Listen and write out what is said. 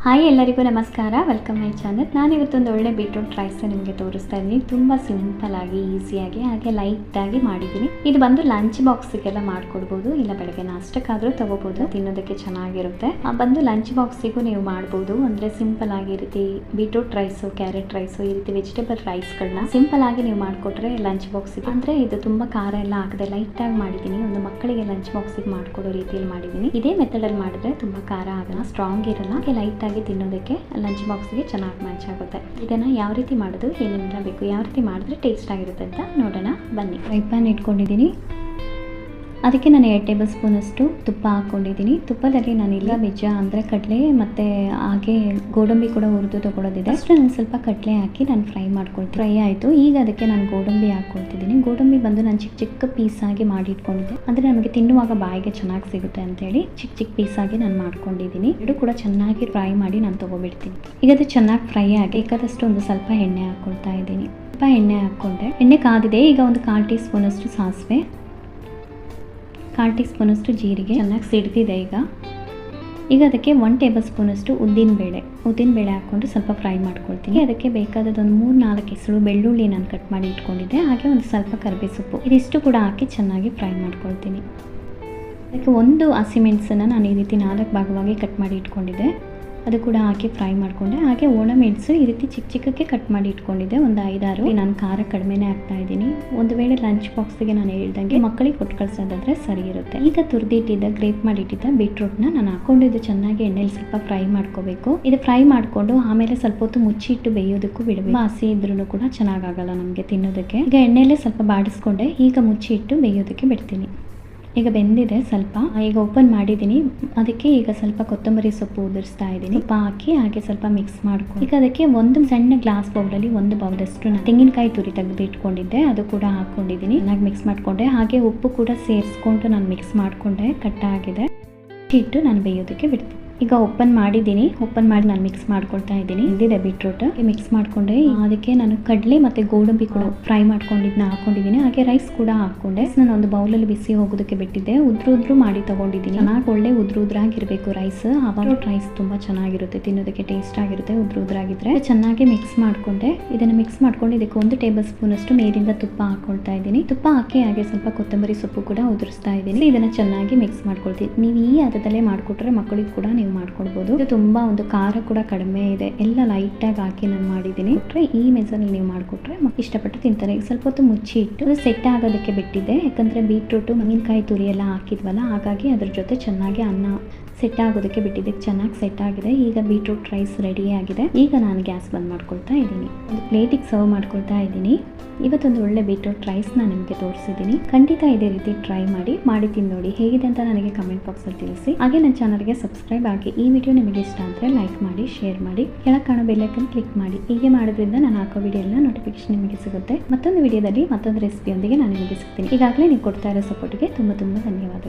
Hi ಎಲ್ಲರಿಗೂ ನಮಸ್ಕಾರ, welcome my channel. ನಾನಿವತ್ತೊಂದು ಒಳ್ಳೆ ಬೀಟ್ರೂಟ್ ರೈಸ್ ನಿಮಗೆ ತೋರಿಸ್ತಾ ಇದ್ದೀನಿ. ತುಂಬ ಸಿಂಪಲ್ ಆಗಿ, ಈಸಿಯಾಗಿ, ಹಾಗೆ ಲೈಟಾಗಿ ಮಾಡಿದ್ದೀನಿ. ಇದು ಬಂದು ಲಂಚ್ ಬಾಕ್ಸಿಗೆಲ್ಲ ಮಾಡ್ಕೊಡ್ಬೋದು, ಇಲ್ಲ ಬೆಳಗ್ಗೆ ನಾಷ್ಟಕ್ಕಾದರೂ ತಗೋಬೋದು. ತಿನ್ನೋದಕ್ಕೆ ಚೆನ್ನಾಗಿರುತ್ತೆ. ಬಂದು ಲಂಚ್ ಬಾಕ್ಸಿಗೂ ನೀವು ಮಾಡ್ಬೋದು. ಅಂದರೆ ಸಿಂಪಲ್ ಆಗಿ ಈ ರೀತಿ ಬೀಟ್ರೂಟ್ ರೈಸು, ಕ್ಯಾರೆಟ್ ರೈಸು, ಈ ರೀತಿ ವೆಜಿಟೇಬಲ್ ರೈಸ್ಗಳನ್ನ ಸಿಂಪಲ್ ಆಗಿ ನೀವು ಮಾಡಿಕೊಟ್ರೆ ಲಂಚ್ ಬಾಕ್ಸಿಗೆ, ಅಂದರೆ ಇದು ತುಂಬ ಖಾರ ಎಲ್ಲ ಹಾಕದೆ ಲೈಟಾಗಿ ಮಾಡಿದ್ದೀನಿ. ಒಂದು ಮಕ್ಕಳಿಗೆ ಲಂಚ್ ಬಾಕ್ಸಿಗೆ ಮಾಡಿಕೊಡೋ ರೀತಿಯಲ್ಲಿ ಮಾಡಿದ್ದೀನಿ. ಇದೇ ಮೆಥಡಲ್ಲಿ ಮಾಡಿದ್ರೆ ತುಂಬ ಖಾರ ಆಗಲ್ಲ, ಸ್ಟ್ರಾಂಗ್ ಇರಲ್ಲ, ಲೈಟ್ ಆಗಿ ತಿನ್ನೋದಕ್ಕೆ ಲಂಚ್ ಬಾಕ್ಸ್ಗೆ ಚೆನ್ನಾಗಿ ಮ್ಯಾಚ್ ಆಗುತ್ತೆ. ಇದನ್ನು ಯಾವ ರೀತಿ ಮಾಡೋದು, ಏನೆಲ್ಲ ಬೇಕು, ಯಾವ ರೀತಿ ಮಾಡಿದ್ರೆ ಟೇಸ್ಟ್ ಆಗಿರುತ್ತೆ ಅಂತ ನೋಡೋಣ ಬನ್ನಿ. ಫ್ರೈ ಪ್ಯಾನ್ ಇಟ್ಕೊಂಡಿದ್ದೀನಿ. ಅದಕ್ಕೆ ನಾನು 2 ಟೇಬಲ್ ಸ್ಪೂನಷ್ಟು ತುಪ್ಪ ಹಾಕ್ಕೊಂಡಿದ್ದೀನಿ. ತುಪ್ಪದಲ್ಲಿ ನಾನಿಲ್ಲ ಬೀಜ ಅಂದರೆ ಕಡಲೆ ಮತ್ತು ಹಾಗೆ ಗೋಡಂಬಿ ಕೂಡ ಹುರಿದು ತೊಗೊಳೋದಿದೆ. ಅಷ್ಟು ನಾನು ಸ್ವಲ್ಪ ಕಡಲೆ ಹಾಕಿ ನಾನು ಫ್ರೈ ಮಾಡ್ಕೊಳ್ತೀನಿ. ಫ್ರೈ ಆಯಿತು. ಈಗ ಅದಕ್ಕೆ ನಾನು ಗೋಡಂಬಿ ಹಾಕ್ಕೊಳ್ತಿದ್ದೀನಿ. ಗೋಡಂಬಿ ಬಂದು ನಾನು ಚಿಕ್ಕ ಚಿಕ್ಕ ಪೀಸಾಗಿ ಮಾಡಿ ಇಟ್ಕೊಂಡಿದ್ದೆ. ಅಂದರೆ ನಮಗೆ ತಿನ್ನುವಾಗ ಬಾಯಿಗೆ ಚೆನ್ನಾಗಿ ಸಿಗುತ್ತೆ ಅಂತೇಳಿ ಚಿಕ್ಕ ಚಿಕ್ಕ ಪೀಸಾಗಿ ನಾನು ಮಾಡ್ಕೊಂಡಿದ್ದೀನಿ. ಎರಡು ಕೂಡ ಚೆನ್ನಾಗಿ ಫ್ರೈ ಮಾಡಿ ನಾನು ತೊಗೊಬಿಡ್ತೀನಿ. ಈಗ ಅದು ಚೆನ್ನಾಗಿ ಫ್ರೈ ಆಗಿ ಬೇಕಾದಷ್ಟು ಒಂದು ಸ್ವಲ್ಪ ಎಣ್ಣೆ ಹಾಕ್ಕೊಳ್ತಾ ಇದ್ದೀನಿ. ಸ್ವಲ್ಪ ಎಣ್ಣೆ ಹಾಕ್ಕೊಂಡೆ. ಎಣ್ಣೆ ಕಾದಿದೆ. ಈಗ ಒಂದು 1/4 ಟೀ ಸ್ಪೂನಷ್ಟು ಸಾಸಿವೆ, 1/4 ಟೀ ಸ್ಪೂನಷ್ಟು ಜೀರಿಗೆ ಚೆನ್ನಾಗಿ ಸಿಡ್ದಿದೆ. ಈಗ ಅದಕ್ಕೆ 1 ಟೇಬಲ್ ಸ್ಪೂನಷ್ಟು ಉದ್ದಿನಬೇಳೆ ಹಾಕ್ಕೊಂಡು ಸ್ವಲ್ಪ ಫ್ರೈ ಮಾಡ್ಕೊಳ್ತೀನಿ. ಅದಕ್ಕೆ ಬೇಕಾದದೊಂದು 3-4 ಎಸಳು ಬೆಳ್ಳುಳ್ಳಿ ನಾನು ಕಟ್ ಮಾಡಿ ಇಟ್ಕೊಂಡಿದ್ದೆ. ಹಾಗೆ ಒಂದು ಸ್ವಲ್ಪ ಕರಿಬೇವು ಸೊಪ್ಪು, ಇದಿಷ್ಟು ಕೂಡ ಹಾಕಿ ಚೆನ್ನಾಗಿ ಫ್ರೈ ಮಾಡ್ಕೊಳ್ತೀನಿ. ಅದಕ್ಕೆ ಒಂದು ಹಸಿಮೆಣಸನ್ನು ನಾನು ಈ ರೀತಿ 4 ಭಾಗವಾಗಿ ಕಟ್ ಮಾಡಿ ಇಟ್ಕೊಂಡಿದ್ದೆ, ಅದು ಕೂಡ ಹಾಕಿ ಫ್ರೈ ಮಾಡಿಕೊಂಡೆ. ಹಾಗೆ ಒಣಮೆಣಸು ಈ ರೀತಿ ಚಿಕ್ಕ ಚಿಕ್ಕಕ್ಕೆ ಕಟ್ ಮಾಡಿ ಇಟ್ಕೊಂಡಿದ್ದೆ, ಒಂದು 5-6. ನಾನು ಖಾರ ಕಡಿಮೆನೇ ಹಾಕ್ತಾ ಇದ್ದೀನಿ. ಒಂದು ವೇಳೆ ಲಂಚ್ ಬಾಕ್ಸ್ಗೆ ನಾನು ಹೇಳ್ದಂಗೆ ಮಕ್ಕಳಿಗೆ ಕೊಟ್ಟು ಕಳ್ಸೋದಾದ್ರೆ ಸರಿ ಇರುತ್ತೆ. ಈಗ ತುರಿದಿಟ್ಟಿದ್ದ ಗ್ರೇಟ್ ಮಾಡಿಟ್ಟಿದ್ದ ಬೀಟ್ರೂಟ್ನ ನಾನು ಹಾಕೊಂಡಿದ್ದು ಚೆನ್ನಾಗಿ ಎಣ್ಣೆಲಿ ಸ್ವಲ್ಪ ಫ್ರೈ ಮಾಡ್ಕೋಬೇಕು. ಇದು ಫ್ರೈ ಮಾಡಿಕೊಂಡು ಆಮೇಲೆ ಸ್ವಲ್ಪ ಹೊತ್ತು ಮುಚ್ಚಿಟ್ಟು ಬೇಯೋದಕ್ಕೂ ಬಿಡಬೇಕು. ಹಸಿ ಇದ್ರೂ ಕೂಡ ಚೆನ್ನಾಗಾಗಲ್ಲ ನಮಗೆ ತಿನ್ನೋದಕ್ಕೆ. ಈಗ ಎಣ್ಣೆಯಲ್ಲೇ ಸ್ವಲ್ಪ ಬಾಡಿಸ್ಕೊಂಡೆ. ಈಗ ಮುಚ್ಚಿಟ್ಟು ಬೇಯೋದಕ್ಕೆ ಬಿಡ್ತೀನಿ. ಈಗ ಬೆಂದಿದೆ ಸ್ವಲ್ಪ. ಈಗ ಓಪನ್ ಮಾಡಿದ್ದೀನಿ. ಅದಕ್ಕೆ ಈಗ ಸ್ವಲ್ಪ ಕೊತ್ತಂಬರಿ ಸೊಪ್ಪು ಉದುರಿಸ್ತಾ ಇದ್ದೀನಿ. ಉಪ್ಪು ಹಾಕಿ ಹಾಗೆ ಸ್ವಲ್ಪ ಮಿಕ್ಸ್ ಮಾಡ್ಕೊಂಡು ಈಗ ಅದಕ್ಕೆ ಒಂದು ಸಣ್ಣ ಗ್ಲಾಸ್ ಬೌಲಲ್ಲಿ 1 ಬೌಲಷ್ಟು ನಾನು ತೆಂಗಿನಕಾಯಿ ತುರಿ ತೆಗೆದು ಇಟ್ಕೊಂಡಿದ್ದೆ, ಅದು ಕೂಡ ಹಾಕ್ಕೊಂಡಿದ್ದೀನಿ. ಚೆನ್ನಾಗಿ ಮಿಕ್ಸ್ ಮಾಡಿಕೊಂಡೆ. ಹಾಗೆ ಉಪ್ಪು ಕೂಡ ಸೇರಿಸ್ಕೊಂಡು ನಾನು ಮಿಕ್ಸ್ ಮಾಡಿಕೊಂಡೆ. ಕಟ್ಟಾಗಿದೆ. ಇಟ್ಟು ನಾನು ಬೇಯೋದಕ್ಕೆ ಬಿಡ್ತೀನಿ. ಈಗ ಓಪನ್ ಮಾಡಿದ್ದೀನಿ. ಓಪನ್ ಮಾಡಿ ನಾನು ಮಿಕ್ಸ್ ಮಾಡ್ಕೊಳ್ತಾ ಇದ್ದೀನಿ. ಇದಿದೆ ಬೀಟ್ರೂಟ್ ಮಿಕ್ಸ್ ಮಾಡ್ಕೊಂಡೆ. ಅದಕ್ಕೆ ನಾನು ಕಡಲೆ ಮತ್ತು ಗೋಡಂಬಿ ಕೂಡ ಫ್ರೈ ಮಾಡ್ಕೊಂಡಿದ್ದನ್ನ ಹಾಕೊಂಡಿದ್ದೀನಿ. ಹಾಗೆ ರೈಸ್ ಕೂಡ ಹಾಕ್ಕೊಂಡೆ. ನಾನು ಒಂದು ಬೌಲಲ್ಲಿ ಬಿಸಿ ಹೋಗೋದಕ್ಕೆ ಬಿಟ್ಟಿದ್ದೆ. ಉದ್ರು ಮಾಡಿ ತಗೊಂಡಿದ್ದೀನಿ. ಚೆನ್ನಾಗಿ ಒಳ್ಳೆ ಉದ್ರಾಗಿರ್ಬೇಕು ರೈಸ್. ಆವಾಗ ರೈಸ್ ತುಂಬ ಚೆನ್ನಾಗಿರುತ್ತೆ, ತಿನ್ನೋದಕ್ಕೆ ಟೇಸ್ಟ್ ಆಗಿರುತ್ತೆ ಉದ್ರಾಗಿದ್ರೆ. ಚೆನ್ನಾಗಿ ಮಿಕ್ಸ್ ಮಾಡ್ಕೊಂಡೆ. ಇದನ್ನು ಮಿಕ್ಸ್ ಮಾಡ್ಕೊಂಡು ಇದಕ್ಕೆ 1 ಟೇಬಲ್ ಸ್ಪೂನ್ ಅಷ್ಟು ಮೇಲಿಂದ ತುಪ್ಪ ಹಾಕೊಳ್ತಾ ಇದ್ದೀನಿ. ತುಪ್ಪ ಹಾಕಿ ಹಾಗೆ ಸ್ವಲ್ಪ ಕೊತ್ತಂಬರಿ ಸೊಪ್ಪು ಕೂಡ ಉದುರಿಸ್ತಾ ಇದ್ದೀನಿ. ಇದನ್ನು ಚೆನ್ನಾಗಿ ಮಿಕ್ಸ್ ಮಾಡ್ಕೊಳ್ತೀನಿ. ನೀವು ಈ ಹದದಲ್ಲೇ ಮಾಡಿಕೊಟ್ರೆ ಮಕ್ಕಳಿಗೆ ಕೂಡ ನೀವು ಮಾಡ್ಕೊಳ್ಬೋದು. ಇದು ತುಂಬಾ ಒಂದು ಖಾರ ಕೂಡ ಕಡಿಮೆ ಇದೆ. ಎಲ್ಲ ಲೈಟ್ ಆಗಿ ಹಾಕಿ ನಾನು ಮಾಡಿದ್ದೀನಿ. ಈ ಮೆಸಲ್ಲಿ ನೀವು ಮಾಡಿಕೊಟ್ರೆ ಇಷ್ಟಪಟ್ಟು ತಿಂತಾರೆ. ಸ್ವಲ್ಪ ಹೊತ್ತು ಮುಚ್ಚಿ ಇಟ್ಟು ಅದು ಸೆಟ್ ಆಗೋದಕ್ಕೆ ಬಿಟ್ಟಿದ್ದೆ. ಯಾಕಂದ್ರೆ ಬೀಟ್ರೂಟು ತೆಂಗಿನಕಾಯಿ ತುರಿ ಎಲ್ಲ ಹಾಕಿದ್ವಲ್ಲ, ಹಾಗಾಗಿ ಅದ್ರ ಜೊತೆ ಚೆನ್ನಾಗಿ ಅನ್ನ ಸೆಟ್ ಆಗೋದಕ್ಕೆ ಬಿಟ್ಟಿದ್ದೆ. ಚೆನ್ನಾಗಿ ಸೆಟ್ ಆಗಿದೆ. ಈಗ ಬೀಟ್ರೂಟ್ ರೈಸ್ ರೆಡಿ ಆಗಿದೆ. ಈಗ ನಾನು ಗ್ಯಾಸ್ ಬಂದ್ ಮಾಡ್ಕೊಳ್ತಾ ಇದ್ದೀನಿ. ಒಂದು ಪ್ಲೇಟಿಗೆ ಸರ್ವ್ ಮಾಡ್ಕೊಳ್ತಾ ಇದ್ದೀನಿ. ಇವತ್ತೊಂದು ಒಳ್ಳೆ ಬೀಟ್ರೂಟ್ ರೈಸ್ ನಾನು ನಿಮಗೆ ತೋರಿಸಿದ್ದೀನಿ. ಖಂಡಿತ ಇದೇ ರೀತಿ ಟ್ರೈ ಮಾಡಿ ತಿಂದು ನೋಡಿ. ಹೇಗಿದೆ ಅಂತ ನನಗೆ ಕಮೆಂಟ್ ಬಾಕ್ಸಲ್ಲಿ ತಿಳಿಸಿ. ಹಾಗೆ ನನ್ನ ಚಾನಲ್ಗೆ ಸಬ್ಸ್ಕ್ರೈಬ್ ಆಗಿ. ಈ ವಿಡಿಯೋ ನಿಮಗೆ ಇಷ್ಟ ಅಂದರೆ ಲೈಕ್ ಮಾಡಿ, ಶೇರ್ ಮಾಡಿ, ಕೆಳಗೆ ಕಾಣೋ ಬೆಲ್ ಐಕಾನ್ ಕ್ಲಿಕ್ ಮಾಡಿ. ಹೀಗೆ ಮಾಡೋದ್ರಿಂದ ನಾನು ಹಾಕೋ ವಿಡಿಯೋ ಎಲ್ಲ ನೋಟಿಫಿಕೇಶನ್ ನಿಮಗೆ ಸಿಗುತ್ತೆ. ಮತ್ತೊಂದು ವಿಡಿಯೋದಲ್ಲಿ ಮತ್ತೊಂದು ರೆಸಿಪಿಯೊಂದಿಗೆ ನಾನು ನಿಮಗೆ ಸಿಗ್ತೀನಿ. ಈಗಾಗಲೇ ನೀವು ಕೊಡ್ತಾ ಇರೋ ಸಪೋರ್ಟ್ಗೆ ತುಂಬ ಧನ್ಯವಾದಗಳು.